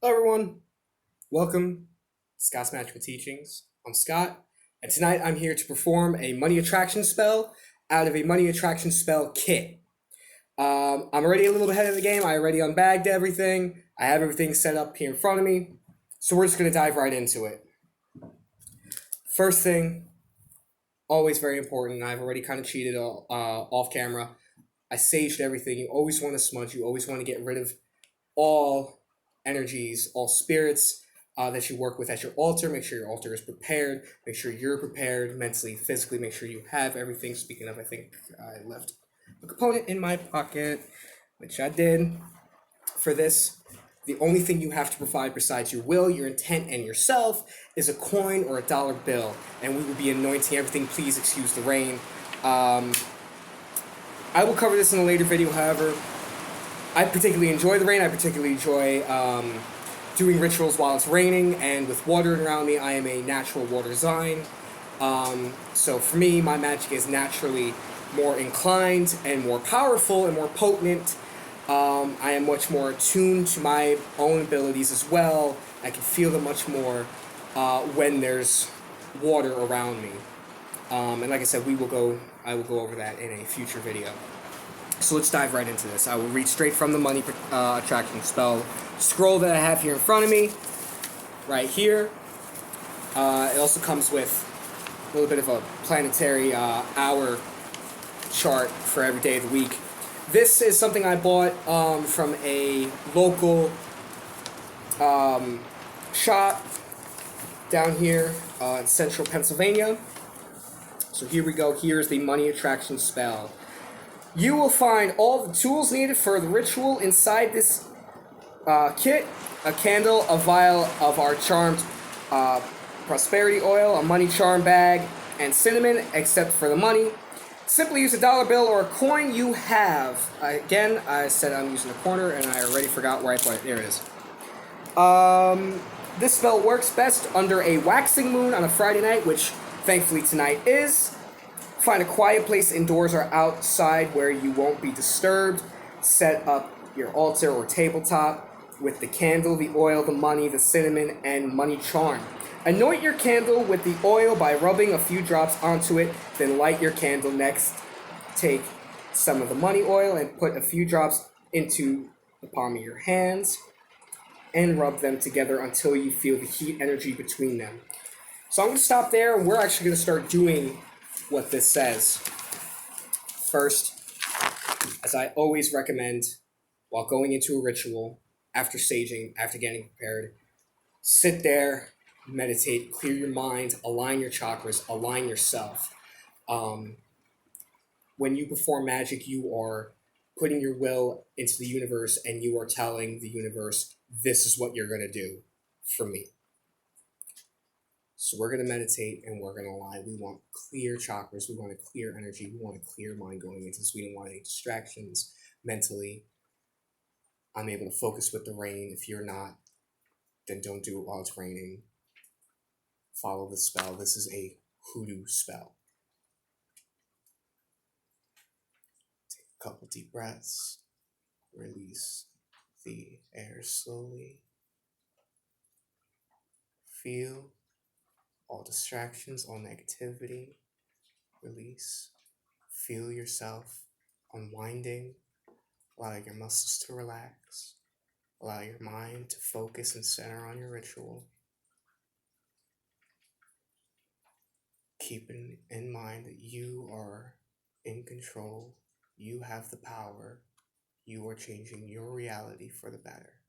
Hello, everyone. Welcome to Scott's Magical Teachings. I'm Scott, and tonight I'm here to perform a money attraction spell out of a money attraction spell kit. I'm already a little bit ahead of the game. I already unbagged everything. I have everything set up here in front of me, so we're just going to dive right into it. First thing, always very important. I've already kind of cheated off camera. I saged everything. You always want to smudge. You always want to get rid of all energies, all spirits that you work with at your altar. Make sure your altar is prepared. Make sure you're prepared mentally, physically. Make sure you have everything. Speaking of, I think I left a component in my pocket, which I did for this. The only thing you have to provide besides your will, your intent, and yourself is a coin or a dollar bill, and we will be anointing everything. Please excuse the rain. I will cover this in a later video, however. I particularly enjoy the rain. I particularly enjoy doing rituals while it's raining, and with water around me, I am a natural water sign. So for me, my magic is naturally more inclined and more powerful and more potent. I am much more attuned to my own abilities as well. I can feel them much more when there's water around me. And like I said, I will go over that in a future video. So let's dive right into this. I will read straight from the money attraction spell scroll that I have here in front of me, right here. It also comes with a little bit of a planetary hour chart for every day of the week. This is something I bought from a local shop down here in central Pennsylvania. So here we go. Here's the money attraction spell. You will find all the tools needed for the ritual inside this kit: a candle, a vial of our charmed prosperity oil, a money charm bag, and cinnamon, except for the money. Simply use a dollar bill or a coin you have. Again, I said I'm using a corner, and I already forgot where I put it. There it is. This spell works best under a waxing moon on a Friday night, which thankfully tonight is. Find a quiet place indoors or outside where you won't be disturbed. Set up your altar or tabletop with the candle, the oil, the money, the cinnamon, and money charm. Anoint your candle with the oil by rubbing a few drops onto it, then light your candle. Next, take some of the money oil and put a few drops into the palm of your hands and rub them together until you feel the heat energy between them. So I'm going to stop there, and we're actually going to start doing what this says. First, as I always recommend while going into a ritual, after saging, after getting prepared, sit there, meditate, clear your mind, align your chakras, align yourself. When you perform magic, you are putting your will into the universe, and you are telling the universe, this is what you're going to do for me. So we're going to meditate and we're going to align. We want clear chakras. We want a clear energy. We want a clear mind going into this. We don't want any distractions mentally. I'm able to focus with the rain. If you're not, then don't do it while it's raining. Follow the spell. This is a hoodoo spell. Take a couple deep breaths. Release the air slowly. Feel all distractions, all negativity, release. Feel yourself unwinding. Allow your muscles to relax. Allow your mind to focus and center on your ritual. Keeping in mind that you are in control. You have the power. You are changing your reality for the better.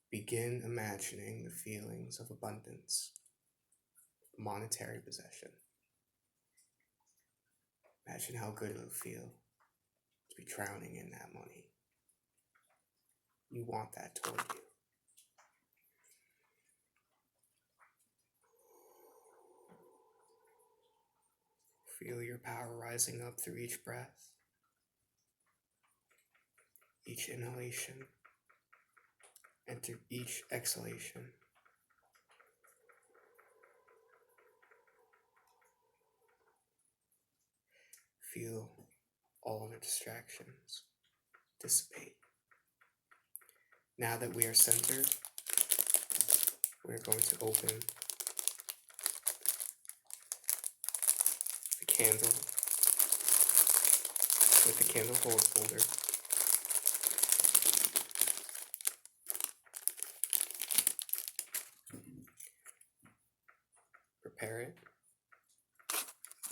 Begin imagining the feelings of abundance, monetary possession. Imagine how good it would feel to be drowning in that money. You want that toward you. Feel your power rising up through each breath, each inhalation, and through each exhalation. Feel all the distractions dissipate. Now that we are centered, we're going to open the candle with the candle holder. Prepare it.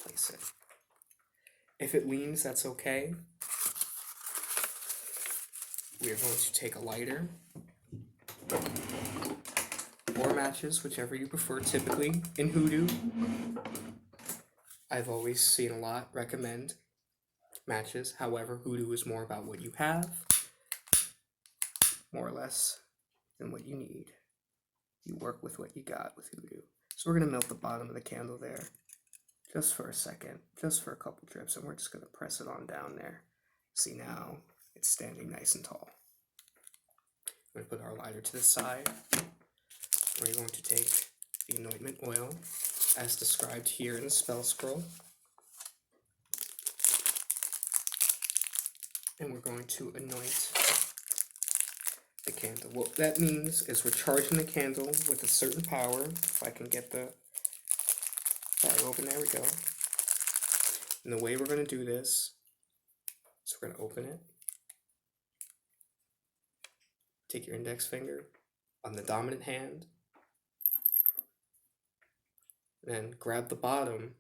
Place it. If it leans, that's okay. We are going to take a lighter or matches, whichever you prefer. Typically in Hoodoo, I've always seen a lot recommend matches. However, Hoodoo is more about what you have, more or less, than what you need. You work with what you got with Hoodoo. So we're going to melt the bottom of the candle there just for a second, just for a couple drips, and we're just going to press it on down there. See, now it's standing nice and tall. We're going to put our lighter to the side. We're going to take the anointment oil as described here in the spell scroll. And we're going to anoint the candle. What that means is we're charging the candle with a certain power. If I can get the fire open, there we go. And the way we're going to do this is we're going to open it. Take your index finger on the dominant hand. Then grab the bottom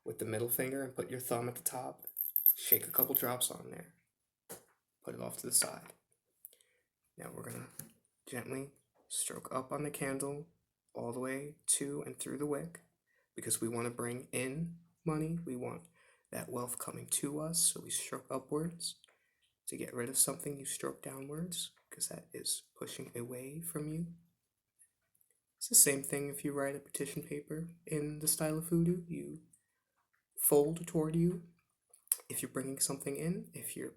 with the middle finger and put your thumb at the top. Shake a couple drops on there. Put it off to the side. Now we're going to gently stroke up on the candle all the way to and through the wick, because we want to bring in money. We want that wealth coming to us, so we stroke upwards. To get rid of something, you stroke downwards, because that is pushing away from you. It's the same thing if you write a petition paper in the style of Hoodoo. You fold toward you if you're bringing something in. If you're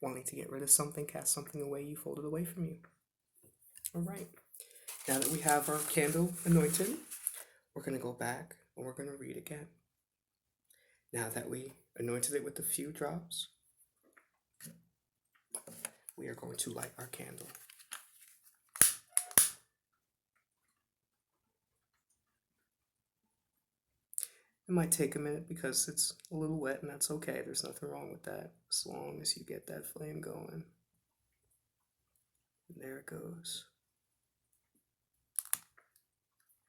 wanting to get rid of something, cast something away, you fold it away from you. All right. Now that we have our candle anointed, we're going to go back and we're going to read again. Now that we anointed it with a few drops, we are going to light our candle. It might take a minute because it's a little wet, and that's okay. There's nothing wrong with that, as long as you get that flame going. And there it goes.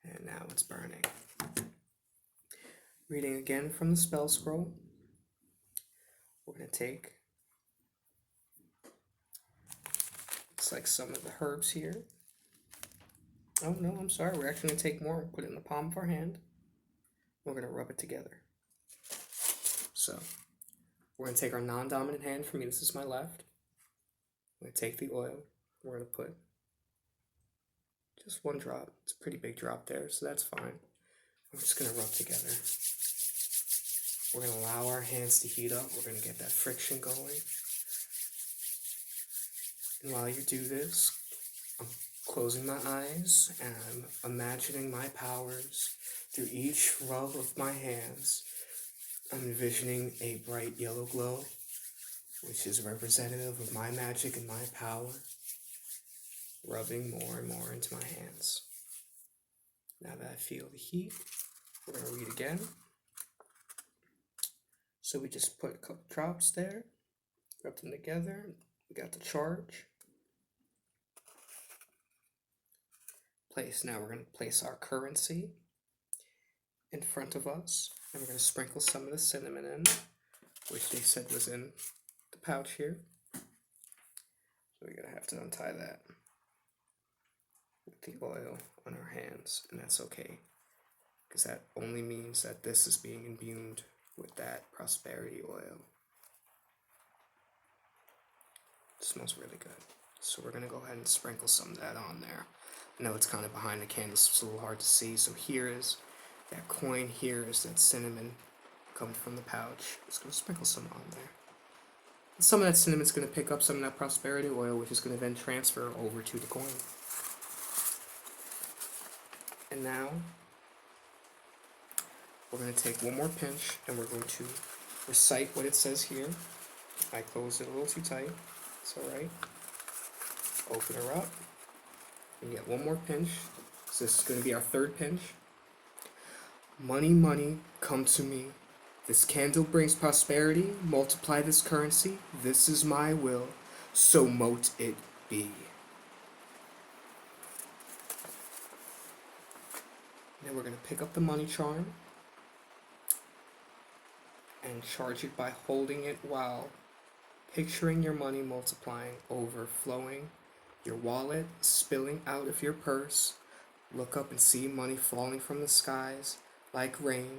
And now it's burning. Reading again from the spell scroll. We're going to take, it's like some of the herbs here. Oh no, I'm sorry. We're actually going to take more and put it in the palm of our hand. We're going to rub it together. So, we're going to take our non-dominant hand. For me, this is my left. I'm going to take the oil. We're going to put just one drop. It's a pretty big drop there, so that's fine. We're just going to rub together. We're going to allow our hands to heat up. We're going to get that friction going. And while you do this, I'm closing my eyes and I'm imagining my powers through each rub of my hands. I'm envisioning a bright yellow glow, which is representative of my magic and my power, rubbing more and more into my hands. Now that I feel the heat, we're going to read again. So we just put a couple drops there, rub them together. We got the charge. Now we're going to place our currency in front of us, and we're going to sprinkle some of the cinnamon in, which they said was in the pouch here. So we're going to have to untie that with the oil on our hands, and that's okay, because that only means that this is being imbued with that prosperity oil. It smells really good. So we're going to go ahead and sprinkle some of that on there. I know it's kind of behind the candle, so it's a little hard to see. So here is that coin, here is that cinnamon coming from the pouch. Just going to sprinkle some on there. And some of that cinnamon is going to pick up some of that prosperity oil, which is going to then transfer over to the coin. And now we're going to take one more pinch and we're going to recite what it says here. I closed it a little too tight. It's alright. Open her up. And get one more pinch. So this is going to be our third pinch. Money, money, come to me. This candle brings prosperity. Multiply this currency. This is my will. So mote it be. Then we're going to pick up the money charm and charge it by holding it while picturing your money multiplying, overflowing, your wallet spilling out of your purse. Look up and see money falling from the skies like rain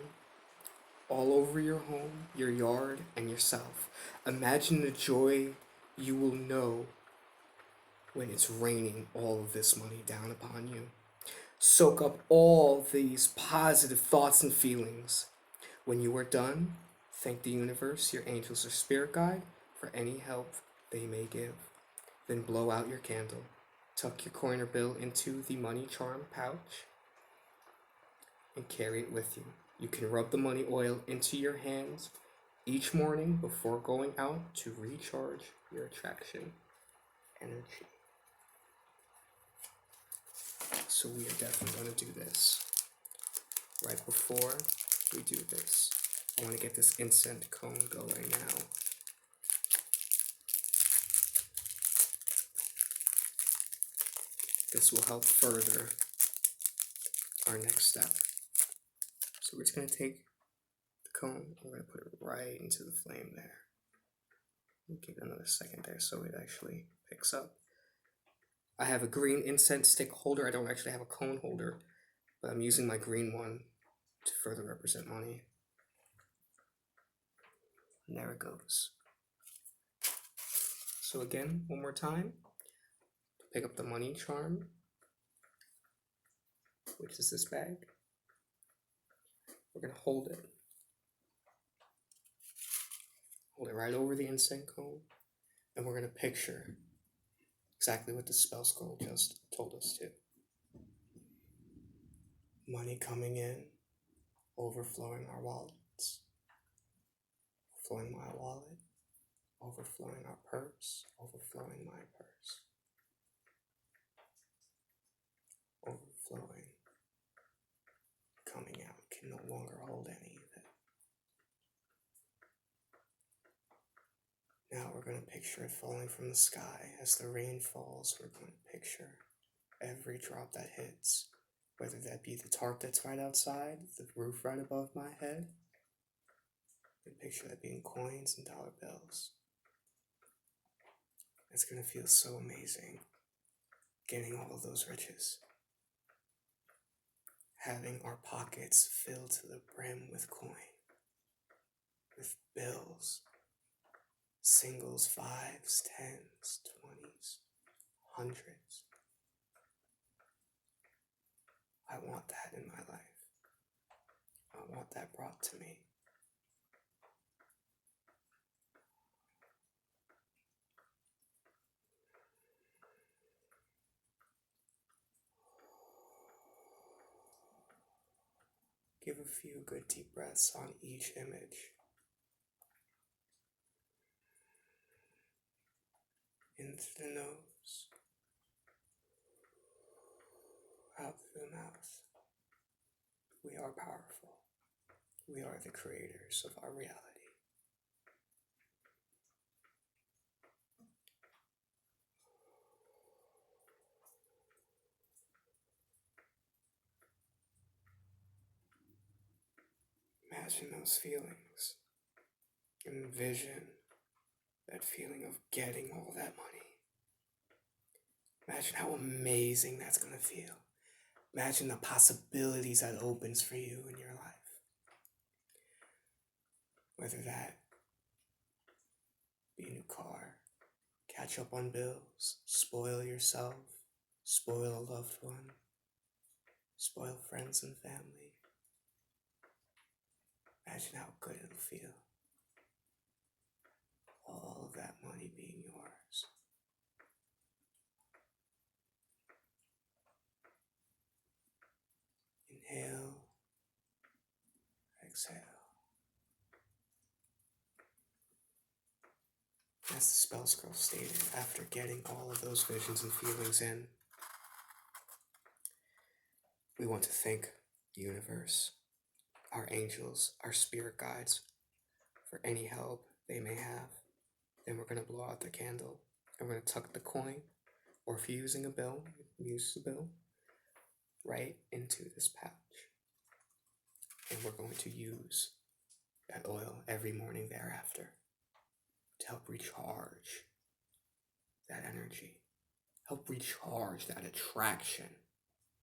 all over your home, your yard, and yourself. Imagine the joy you will know when it's raining all of this money down upon you. Soak up all these positive thoughts and feelings. When you are done, thank the universe, your angels, or spirit guide for any help they may give. Then blow out your candle. Tuck your coin or bill into the money charm pouch and carry it with you. You can rub the money oil into your hands each morning before going out to recharge your attraction energy. So we are definitely going to do this. Right before we do this, I want to get this incense cone going now. This will help further our next step. So we're just going to take the cone, we're going to put it right into the flame there. Give it another second there so it actually picks up. I have a green incense stick holder. I don't actually have a cone holder, but I'm using my green one to further represent money. And there it goes. So again, one more time. Pick up the money charm, which is this bag. We're going to hold it. Hold it right over the incense cone. And we're going to picture exactly what the spell scroll just told us to. Money coming in, overflowing our wallets. Overflowing my wallet. Overflowing our purse. Overflowing my purse. Overflowing. Coming out. Can no longer hold any of it. Now we're going to picture it falling from the sky. As the rain falls, we're going to picture every drop that hits, whether that be the tarp that's right outside, the roof right above my head. And picture that being coins and dollar bills. It's going to feel so amazing, getting all of those riches. Having our pockets filled to the brim with coin, with bills. Singles, fives, tens, 20s, hundreds. I want that in my life. I want that brought to me. Give a few good deep breaths on each image. In through the nose, out through the mouth. We are powerful. We are the creators of our reality. Imagine those feelings. Envision that feeling of getting all that money. Imagine how amazing that's going to feel. Imagine the possibilities that opens for you in your life. Whether that be a new car, catch up on bills, spoil yourself, spoil a loved one, spoil friends and family. Imagine how good it'll feel. All of that money being yours. Inhale, exhale. As As the spell scroll stated, after getting all of those visions and feelings in, we want to thank the universe, our angels, our spirit guides, for any help they may have. Then we're going to blow out the candle, and we're going to tuck the coin, or if you're using a bill, use the bill, right into this pouch. And we're going to use that oil every morning thereafter to help recharge that energy, help recharge that attraction